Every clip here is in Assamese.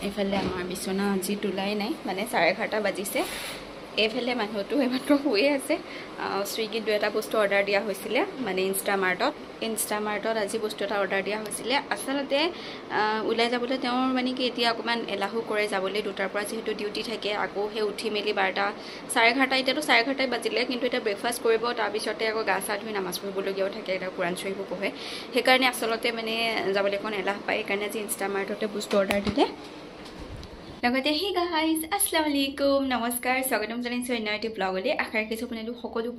এইফালে আমাৰ বিচনা আজি তোলাই নাই মানে 11:30 বাজিছে এইফালে মানুহটো এইমাত্ৰ শুই আছে সুইগিত এটা বস্তু অৰ্ডাৰ দিয়া হৈছিলে মানে ইনষ্টামাৰ্টত আজি বস্তু এটা অৰ্ডাৰ দিয়া হৈছিলে আচলতে উলাই যাবলৈ তেওঁৰ মানে কি এতিয়া অকমান এলাহু কৰে যাবলৈ দুটাৰ পৰা যেহেতু ডিউটি থাকে আকৌ হে উঠি মেলি 12টা 11:30 এতিয়াতো 11:30 বাজিলে কিন্তু এটা ব্ৰেকফাষ্ট কৰিব তাৰ পিছতে আকৌ গা চা ধুই নামাজ পঢ়িবলগীয়াও থাকে এটা কুৰান শৰীফ পঢ়ে সেইকাৰণে আচলতে মানে যাবলৈ কোন এলাহ পায় সেইকাৰণে আজি ইনষ্টামাৰ্টতে বস্তু অৰ্ডাৰ দিলে লগতে হে গাইজ আসসালামু আলাইকুম নমস্কাৰ স্বাগতম জনাইছো অন্য এটা ব্লগলৈ আশা ৰাখিছো আপোনালোক সকলো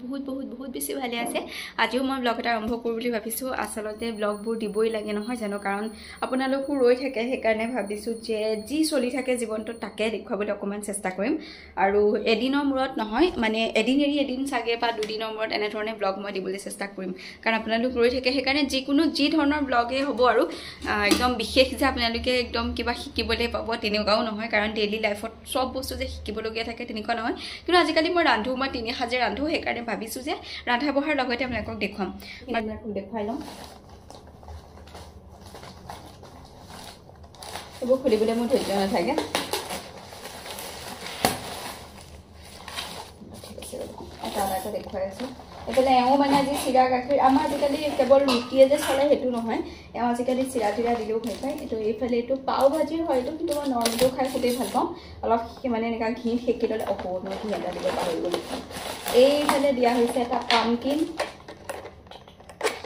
বহুত বেছি ভালে আছে আজিও মই ব্লগ এটা আৰম্ভ কৰোঁ বুলি ভাবিছো আচলতে ব্লগবোৰ দিবই লাগে নহয় জানো কাৰণ আপোনালোকো ৰৈ থাকে সেইকাৰণে ভাবিছো যে যি চলি থাকে জীৱনটোত তাকে দেখুৱাবলৈ অকমান চেষ্টা কৰিম আৰু এদিনৰ মূৰত নহয় মানে এদিন এৰি এদিন চাগে বা দুদিনৰ মূৰত এনে ধৰণে ব্লগ মই দিবলৈ চেষ্টা কৰিম কাৰণ আপোনালোক ৰৈ থাকে সেইকাৰণে যিকোনো যি ধৰণৰ ব্লগে হ'ব আৰু একদম বিশেষ যে আপোনালোকে একদম কিবা শিকিবলৈ পাব তেনেকুৱাও নহয় কাৰণ ডেইলি লাইফত সব বস্তু যে শিকিবলগীয়া থাকে তেনেকুৱা নহয় কিন্তু আজিকালি মই ৰান্ধো মই 3 সাজে ৰান্ধো সেইকাৰণে ভাবিছো যে ৰান্ধা বঢ়াৰ লগতে আপোনালোকক দেখুৱাম আপোনালোকক দেখাই লম এইবোৰ খুলিবলৈ মোৰ ধৈৰ্য নাথাকে এটা দেখুৱাই আছো এফালে এওঁ মানে আজি চিৰা গাখীৰ আমাৰ আজিকালি কেৱল ৰুটিয়ে যে চলে সেইটো নহয় এওঁ আজিকালি চিৰা তিৰা দিলেও ভাল পায় এইটো এইফালে এইটো পাও ভাজি হয়তো কিন্তু মই নৰ্মেলটো খাই খুবেই ভাল পাওঁ অলপ মানে এনেকুৱা ঘি সেকি ল'লে অকণমান ঘি এটা দিব পাহৰি গ'লো এইফালে দিয়া হৈছে এটা পামকিন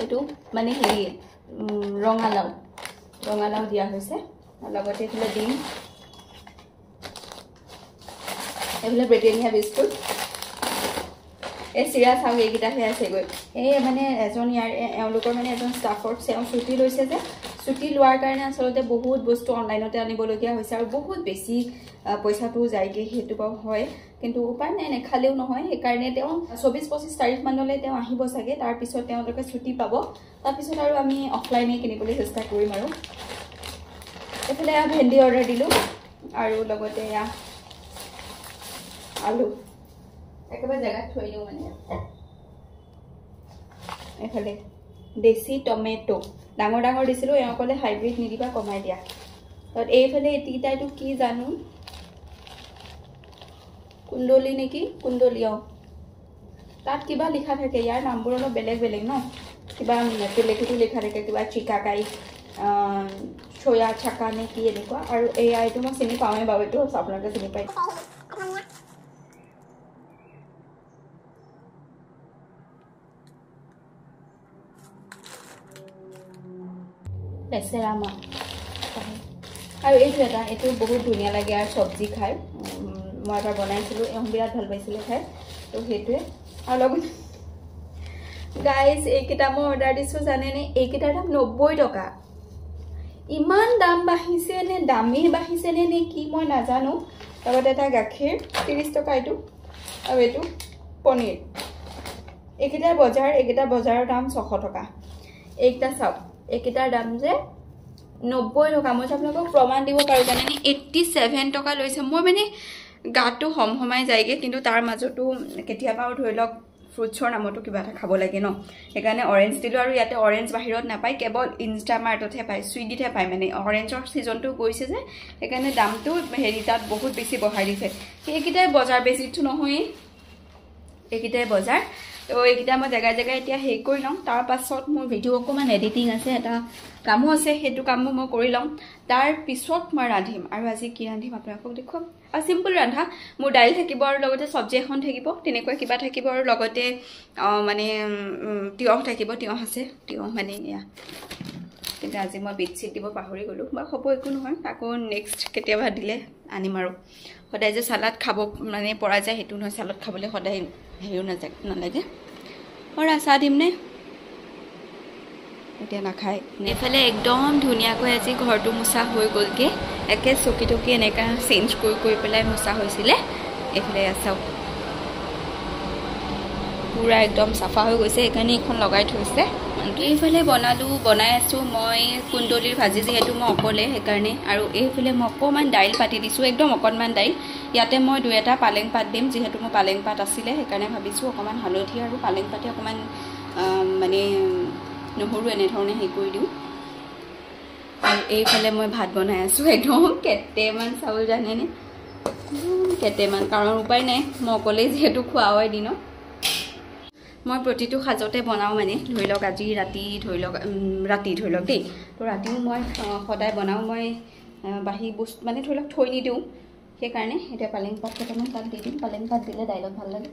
এইটো মানে হেৰি ৰঙালাও দিয়া হৈছে লগতে এইফালে ডিম এইফালে ব্ৰিটেনিয়া বিস্কুট এই চিৰা চাউ এইকেইটাহে আছেগৈ এই মানে এজন এওঁলোকৰ মানে এজন ষ্টাফৰ ছুটি লৈছে যে ছুটি লোৱাৰ কাৰণে আচলতে বহুত বস্তু অনলাইনতে আনিবলগীয়া হৈছে আৰু বহুত বেছি পইচাটো যায়গৈ সেইটো বাৰু হয় কিন্তু উপায় নাই নেখালেও নহয় সেইকাৰণে তেওঁ 24-25 তাৰিখ মানলৈ তেওঁ আহিব চাগে তাৰপিছত তেওঁলোকে ছুটি পাব তাৰপিছত আৰু আমি অফলাইনে কিনিবলৈ চেষ্টা কৰিম আৰু এইফালে ভেন্দি অৰ্ডাৰ দিলোঁ আৰু লগতে আলু একেবাৰে জেগাত থৈ দিওঁ মানে এইফালে দেশী টমেটো ডাঙৰ দিছিলোঁ এওঁ ক'লে হাইব্ৰিড নিদিবা কমাই দিয়া এইফালে এতিকিটাইটো কি জানো কুন্দলি নেকি কুন্দলি তাত কিবা লিখা থাকে ইয়াৰ নামবোৰ অলপ বেলেগ ন কিবা বেলেগতো লিখা থাকে কিবা চিকাকাই চয়া চাকা নে কি এনেকুৱা আৰু এইটো মই চিনি পাওঁৱেই বাৰু এইটো আপোনালোকে চিনি পাই লেচেৰামা আৰু এইটো বহুত ধুনীয়া লাগে আৰু চব্জি খাই মই এবাৰ বনাইছিলোঁ এওঁ বিৰাট ভাল পাইছিলে খাই তো সেইটোৱে আৰু লগতে গাইজ এইকেইটা মই অৰ্ডাৰ দিছোঁ জানেনে এইকেইটাৰ দাম 90 টকা ইমান দাম বাঢ়িছে নে দামেই বাঢ়িছে নে কি মই নাজানো লগতে এটা গাখীৰ 30 টকা এইটো আৰু এইটো পনীৰ এইকেইটাৰ বজাৰৰ দাম 600 টকা এইকেইটা চাওক এইকেইটাৰ দাম যে 90 টকা মই আপোনালোকক প্ৰমাণ দিব পাৰোঁ জানেনে 87 টকা লৈছে মই মানে গাটো হমহমাই যায়গে কিন্তু তাৰ মাজতো কেতিয়াবা ধৰি লওক ফ্ৰুটছৰ নামতো কিবা এটা খাব লাগে ন সেইকাৰণে অৰেঞ্জ দিলোঁ আৰু ইয়াতে অৰেঞ্জ বাহিৰত নাপায় কেৱল ইনষ্টামাৰ্টতহে পায় চুইগিতহে পায় মানে অৰেঞ্জৰ ছিজনটো গৈছে যে সেইকাৰণে দামটো হেৰি তাত বহুত বেছি বঢ়াই দিছে সেইকেইটাই বজাৰ বেছিটো নহয়েই এইকেইটাই বজাৰ তো এইকেইটা মই জেগাই এতিয়া হেৰি কৰি লওঁ তাৰ পাছত মোৰ ভিডিঅ' অকণমান এডিটিং আছে এটা কামো আছে সেইটো কামো মই কৰি লওঁ তাৰ পিছত মই ৰান্ধিম আৰু আজি কি ৰান্ধিম আপোনালোকক দেখুৱাম আৰু চিম্পল ৰান্ধা মোৰ দাইল থাকিব আৰু লগতে চব্জি এখন থাকিব তেনেকুৱা কিবা থাকিব আৰু লগতে মানে তিয়হ থাকিব তিয়হ আছে তিয়হ মানে এয়া কিন্তু আজি মই বিট চিট দিব পাহৰি গ'লোঁ বা হ'ব একো নহয় আকৌ নেক্সট কেতিয়াবা দিলে আনিম আৰু সদায় যে চালাড খাব মানে পৰা যায় সেইটো নহয় চালাড খাবলৈ সদায় হেৰিও নালাগে আৰু চাহ দিমনে এতিয়া নাখায় এইফালে একদম ধুনীয়াকৈ আজি ঘৰটো মোচা হৈ গ'লগৈ একে চকী টকী এনেকুৱা চেঞ্জ কৰি পেলাই মোচা হৈছিলে এইফালে চাওক পুৰা একদম চাফা হৈ গৈছে সেইকাৰণে এইখন লগাই থৈছে এইফালে বনাই আছোঁ মই কুন্দলিৰ ভাজি যিহেতু মই অকলে সেইকাৰণে আৰু এইফালে মই অকণমান দাইল পাতি দিছোঁ একদম অকণমান দাইল ইয়াতে মই 2-এটা পালেং পাত দিম যিহেতু মোৰ পালেং পাত আছিলে সেইকাৰণে ভাবিছোঁ অকণমান হালধি আৰু পালেং পাতি অকণমান মানে নহৰু এনেধৰণে হেৰি কৰি দিওঁ আৰু এইফালে মই ভাত বনাই আছোঁ একদম কেটেমান চাউল জানেনে কেটেমান কাৰণ উপায় নাই মই অকলেই যিহেতু খোৱা হয় দিনত মই প্ৰতিটো সাজতে বনাওঁ মানে ধৰি লওক আজি ৰাতি ধৰি লওক দেই তো ৰাতিও মই সদায় বনাওঁ মই বাহি বস্তু মানে ধৰি লওক থৈ নিদিওঁ সেইকাৰণে এতিয়া পালেং পাত কেইটামান তাত দি দিম পালেং পাত দিলে দাইলত ভাল লাগে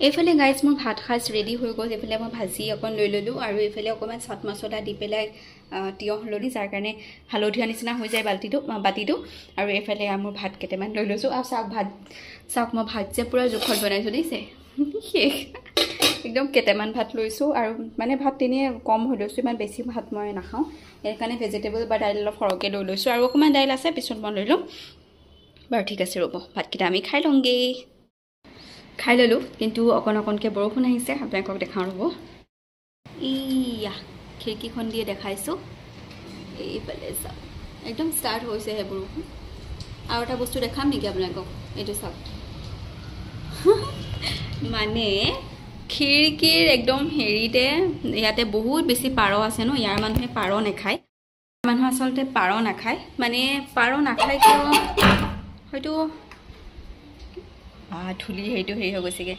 এইফালে গাইজ মোৰ ভাত সাজ ৰেডি হৈ গ'ল এইফালে মই ভাজি অকণ লৈ ল'লোঁ আৰু এইফালে অকণমান চাট মছলা দি পেলাই তিয়হ হালধি যাৰ কাৰণে হালধীয়া নিচিনা হৈ যায় বাতিটো আৰু এইফালে মোৰ ভাত কেইটামান লৈ লৈছোঁ আৰু চাওক মই ভাত যে পূৰা জোখত বনাইছোঁ দেখিছে শেষ একদম কেইটামান ভাত লৈছোঁ আৰু মানে ভাত তেনেই কম হৈ লৈছোঁ ইমান বেছি ভাত মই নাখাওঁ সেইকাৰণে ভেজিটেবল বা দাইল অলপ সৰহকৈ লৈ লৈছোঁ আৰু অকণমান দাইল আছে পিছত মই লৈ ল'ম বাৰু ঠিক আছে ৰ'ব ভাতকেইটা আমি খাই লওঁগৈ খাই ল'লোঁ কিন্তু অকণকৈ বৰষুণ আহিছে আপোনালোকক দেখাওঁ ৰ'ব ইয়া খিৰিকীখন দিয়ে দেখাইছোঁ এইফালে চাওক একদম ষ্টাৰ্ট হৈছেহে বৰষুণ আৰু এটা বস্তু দেখাম নেকি আপোনালোকক এইটো চাওক মানে খিৰিকীৰ একদম হেৰিতে ইয়াতে বহুত বেছি পাৰ আছে ন ইয়াৰ মানুহে পাৰ নাখায় মানুহ আচলতে পাৰ নাখায় মানে পাৰ নাখায় কিয় হয়তো ধূলি হেৰিটো হেৰি হৈ গৈছেগৈ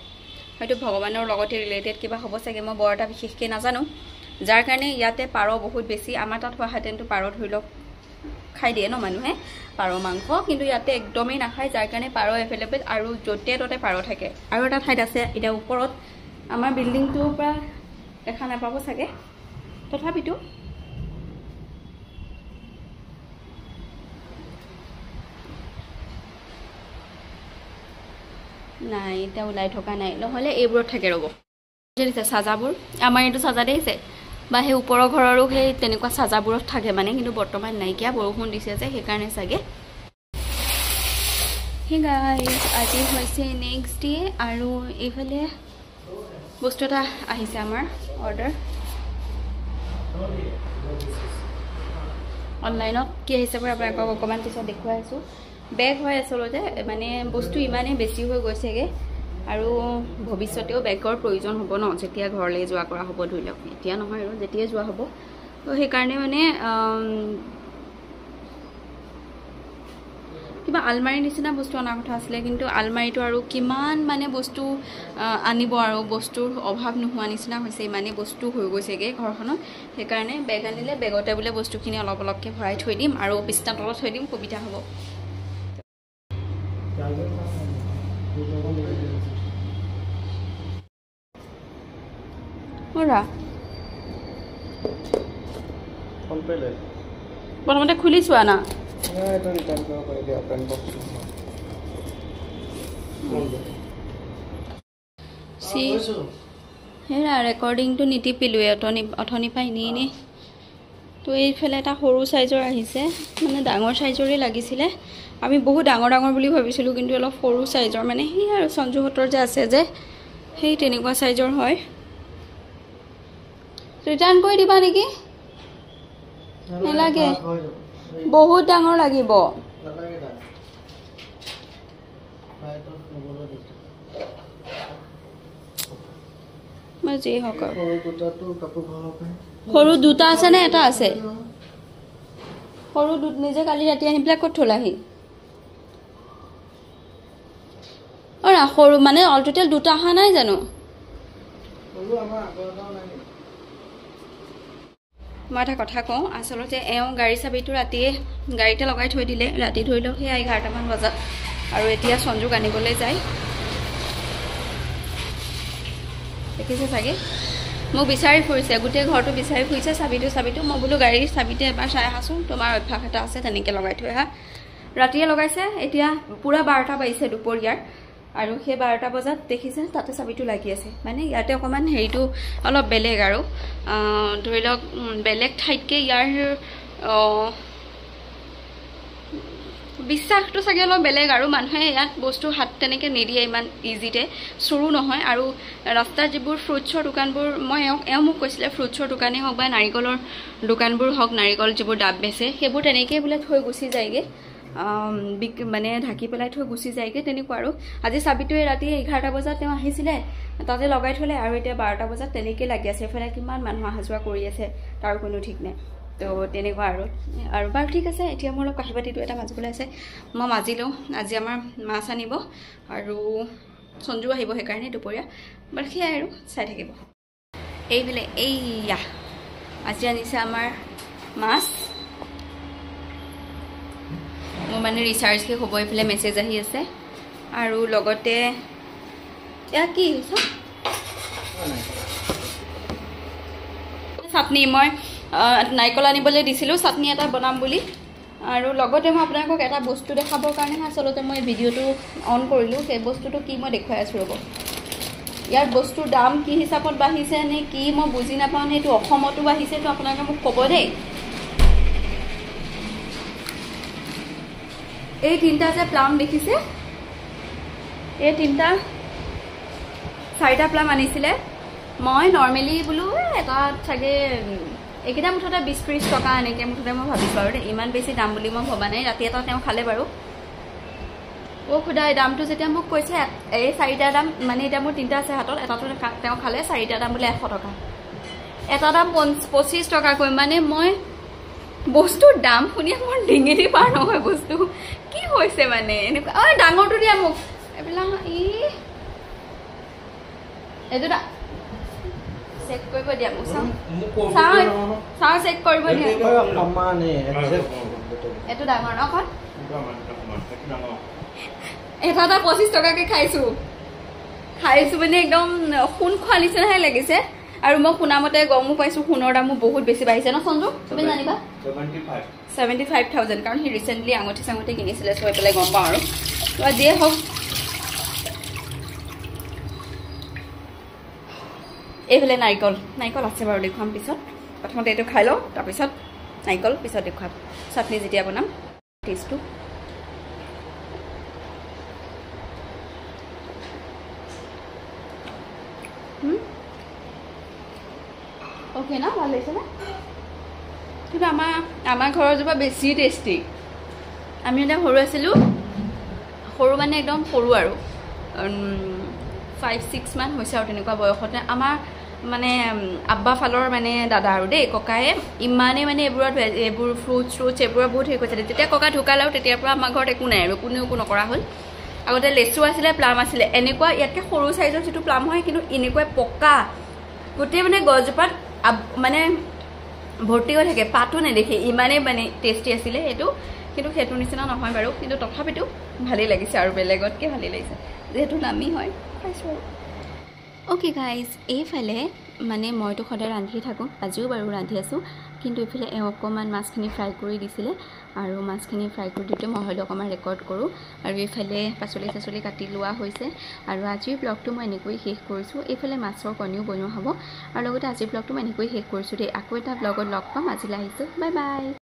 হয়তো ভগৱানৰ লগতে ৰিলেটেড কিবা হ'ব চাগে মই বৰ এটা বিশেষকৈ নাজানো যাৰ কাৰণে ইয়াতে পাৰ বহুত বেছি আমাৰ তাত হোৱাহেঁতেনটো পাৰ ধৰি লওক খাই দিয়ে ন মানুহে পাৰ মাংস কিন্তু ইয়াতে একদমেই নাখায় যাৰ কাৰণে পাৰ এভেইলেবল আৰু য'তে ত'তে পাৰ থাকে আৰু এটা ঠাইত আছে এতিয়া ওপৰত আমাৰ বিল্ডিংটোৰ পৰা দেখা নাপাব চাগে তথাপিতো নাই এতিয়া ওলাই থকা নাই নহ'লে এইবোৰত থাকে ৰ'ব দিছে চাজাবোৰ আমাৰ এইটো চাজা দেখিছে বা সেই ওপৰৰ ঘৰৰো সেই তেনেকুৱা চাজাবোৰত থাকে মানে কিন্তু বৰ্তমান নাইকিয়া বৰষুণ দিছে যে সেইকাৰণে চাগে সেই গাইজ আজি হৈছে নেক্সট ডে আৰু এইফালে বস্তু এটা আহিছে আমাৰ অৰ্ডাৰ অনলাইনত কি আহিছে বাৰু আপোনালোকক অকণমান পিছত দেখুৱাই আছোঁ বেগ হয় আচলতে মানে বস্তু ইমানেই বেছি হৈ গৈছেগৈ আৰু ভৱিষ্যতেও বেগৰ প্ৰয়োজন হ'ব ন যেতিয়া ঘৰলৈ যোৱা কৰা হ'ব ধৰি লওক এতিয়া নহয় আৰু যেতিয়াই যোৱা হ'ব তো সেইকাৰণে মানে কিবা আলমাৰী নিচিনা বস্তু অনাৰ কথা আছিলে কিন্তু আলমাৰীটো আৰু কিমান মানে বস্তু আনিব আৰু বস্তুৰ অভাৱ নোহোৱা নিচিনা হৈছে ইমানেই বস্তু হৈ গৈছেগৈ ঘৰখনত সেইকাৰণে বেগ আনিলে বেগতে বোলে বস্তুখিনি অলপ অলপকৈ ভৰাই থৈ দিম আৰু বিছনা তলত থৈ দিম সুবিধা হ'ব প্ৰথমতে খুলি চোৱা না হেৰা ৰেকৰ্ডিংটো নিটিপিলোৱে অথনি পাই এনেই তো এইফালে এটা সৰু চাইজৰ আহিছে মানে ডাঙৰ চাইজৰে লাগিছিলে আমি বহুত ডাঙৰ বুলি ভাবিছিলোঁ কিন্তু অলপ সৰু চাইজৰ মানে সেই আৰু সঞ্জুহঁতৰ যে আছে যে সেই তেনেকুৱা চাইজৰ হয় ৰিটাৰ্ণ কৰি দিবা নেকি নালাগে বহুত ডাঙৰ লাগিব মই যি হওক সৰু দুটা আছে নে এটা আছে সৰু নিজে কালি ৰাতি আনি পেলাই ক'ত থলাহি অৰা সৰু মানে অল টোটেল দুটা অহা নাই জানো মই এটা কথা কওঁ আচলতে এওঁ গাড়ী চাবিটো ৰাতিয়ে গাড়ীতে লগাই থৈ দিলে ৰাতি ধৰি লওক সেই 11টামান বজাত আৰু এতিয়া সঞ্জুক আনিবলৈ যায় দেখিছে চাগে মোক বিচাৰি ফুৰিছে গোটেই ঘৰটো বিচাৰি ফুৰিছে চাবিটো মই বোলো গাড়ীৰ চাবিতে এবাৰ চাই আহাচোন তোমাৰ অভ্যাস এটা আছে তেনেকৈ লগাই থৈ আহা ৰাতিয়ে লগাইছে এতিয়া পূৰা 12টা বাজিছে দুপৰীয়াৰ আৰু সেই 12টা বজাত দেখিছে তাতে চাবিটো লাগি আছে মানে ইয়াতে অকণমান হেৰিটো অলপ বেলেগ আৰু ধৰি লওক বেলেগ ঠাইতকৈ ইয়াৰ বিশ্বাসটো চাগে অলপ বেলেগ আৰু মানুহে ইয়াত বস্তু হাত তেনেকৈ নিদিয়ে ইমান ইজিতে চুৰু নহয় আৰু ৰাস্তাত যিবোৰ ফ্ৰুটছৰ দোকানবোৰ মই এওঁ মোক কৈছিলে ফ্ৰুটছৰ দোকানেই হওক বা নাৰিকলৰ দোকানবোৰ হওক নাৰিকল যিবোৰ ডাব বেচে সেইবোৰ তেনেকৈ বোলে থৈ গুচি যায়গৈ মানে ঢাকি পেলাই থৈ গুচি যায়গৈ তেনেকুৱা আৰু আজি চাবিটোৱে ৰাতি 11টা বজাত তেওঁ আহিছিলে তাতে লগাই থ'লে আৰু এতিয়া 12টা বজাত তেনেকৈ লাগি আছে এফালে কিমান মানুহ অহা যোৱা কৰি আছে তাৰ কোনো ঠিক নাই তো তেনেকুৱা আৰু বাৰু ঠিক আছে এতিয়া মোৰ অলপ কাঁহী বাতিটো এটা মাজিবলৈ আছে মই মাজি লওঁ আজি আমাৰ মাছ আনিব আৰু সঞ্জু আহিব সেইকাৰণে দুপৰীয়া বাৰু সেয়াই আৰু চাই থাকিব এইফালে এইয়া আজি আনিছে আমাৰ মাছ মোৰ মানে ৰিচাৰ্জ শেষ হ'ব এইফালে মেছেজ আহি আছে আৰু লগতে এয়া কি হৈছে চাটনি মই নাৰিকল আনিবলৈ দিছিলোঁ চাটনি এটা বনাম বুলি আৰু লগতে মই আপোনালোকক এটা বস্তু দেখাবৰ কাৰণেহে আচলতে মই ভিডিঅ'টো অন কৰিলোঁ সেই বস্তুটো কি মই দেখুৱাই আছোঁ ৰ'ব ইয়াৰ বস্তুৰ দাম কি হিচাপত বাঢ়িছে নে কি মই বুজি নাপাওঁ নে এইটো অসমতো বাঢ়িছে তো আপোনালোকে মোক ক'ব দেই এই তিনিটা যে প্লাম দেখিছে এই তিনিটা 4টা প্লাম আনিছিলে মই নৰ্মেলি বোলো এটা চাগে এইকেইটা মুঠতে 20-30 টকা এনেকৈ মুঠতে মই ভাবিছোঁ আৰু ইমান বেছি দাম বুলি মই ভবা নাই ৰাতি এটা তেওঁ খালে বাৰু খুদা এই দামটো যেতিয়া মোক কৈছে এই 4টা দাম মানে এতিয়া মোৰ 3টা আছে হাতত এটাটো তেওঁ খালে 4টা দাম বোলে 100 টকা এটা দাম 25 টকাকৈ মানে মই বস্তুৰ দাম শুনি মোৰ ডিঙিৰি পাৰ নহয় বস্তু কি হৈছে মানে এনেকুৱা ডাঙৰটো দিয়া মোক এইবিলাক এইটো চেক কৰিব দিয়া মোক চাওঁ চেক কৰিব দিয়া এইটো ডাঙৰ ন খন এটা 25 টকাকৈ খাইছোঁ মানে একদম সোণ খোৱা নিচিনাহে লাগিছে আৰু মই শুনামতে গমো পাইছোঁ সোণৰ দামো বহুত বেছি বাঢ়িছে ন সঞ্জু তুমি জানিবা 75,000 কাৰণ সি ৰিচেণ্টলি আঙুঠি চাঙুঠি কিনিছিলে চৈ পেলাই গম পাওঁ আৰু যিয়ে হওক এইফালে নাৰিকল আছে বাৰু দেখুৱাম পিছত প্ৰথমতে এইটো খাই লওঁ তাৰপিছত নাৰিকল পিছত দেখুৱাম চাটনি যেতিয়া বনাম টেষ্টটো অ'কে ন ভাল লাগিছেনে কিন্তু আমাৰ ঘৰৰ জোপা বেছি টেষ্টি আমি এতিয়া সৰু আছিলোঁ সৰু মানে একদম সৰু আৰু 5-6 মান হৈছে আৰু তেনেকুৱা বয়সতে আমাৰ মানে আব্বা ফালৰ মানে দাদা আৰু দেই ককায়ে ইমানে মানে এইবোৰ ফ্ৰুটছ এইবোৰৰ বহুত হেৰি কৰিছিলে তেতিয়া ককা ঢুকালে আৰু তেতিয়াৰ পৰা আমাৰ ঘৰত একো নাই আৰু কোনেও একো নকৰা হ'ল আগতে লেচু আছিলে প্লাম আছিলে এনেকুৱা ইয়াতকৈ সৰু চাইজৰ যিটো প্লাম হয় কিন্তু এনেকুৱাই পকা গোটেই মানে গছজোপাত মানে ভৰ্তি হৈ থাকে পাতো নেদেখে ইমানেই মানে টেষ্টি আছিলে এইটো কিন্তু সেইটো নিচিনা নহয় বাৰু কিন্তু তথাপিতো ভালেই লাগিছে আৰু বেলেগতকৈ ভালেই লাগিছে যিহেতু দামী হয় খাইছোঁ আৰু অ'কে গাইজ এইফালে মানে মইতো সদায় ৰান্ধি থাকোঁ আজিও বাৰু ৰান্ধি আছোঁ কিন্তু এইফালে অকণমান মাছখিনি ফ্ৰাই কৰি দিছিলে আৰু মাছখিনি ফ্ৰাই কৰি দিওঁতে মই হয়তো অকণমান ৰেকৰ্ড কৰোঁ আৰু এইফালে পাচলি কাটি লোৱা হৈছে আৰু আজিৰ ব্লগটো মই এনেকৈ শেষ কৰিছোঁ এইফালে মাছৰ কণীও বনোৱা হ'ব আৰু লগতে আজিৰ ব্লগটো মই এনেকৈ শেষ কৰিছোঁ দেই আকৌ এটা ব্লগত লগ পাম আজিলৈ আহিছোঁ বাই বাই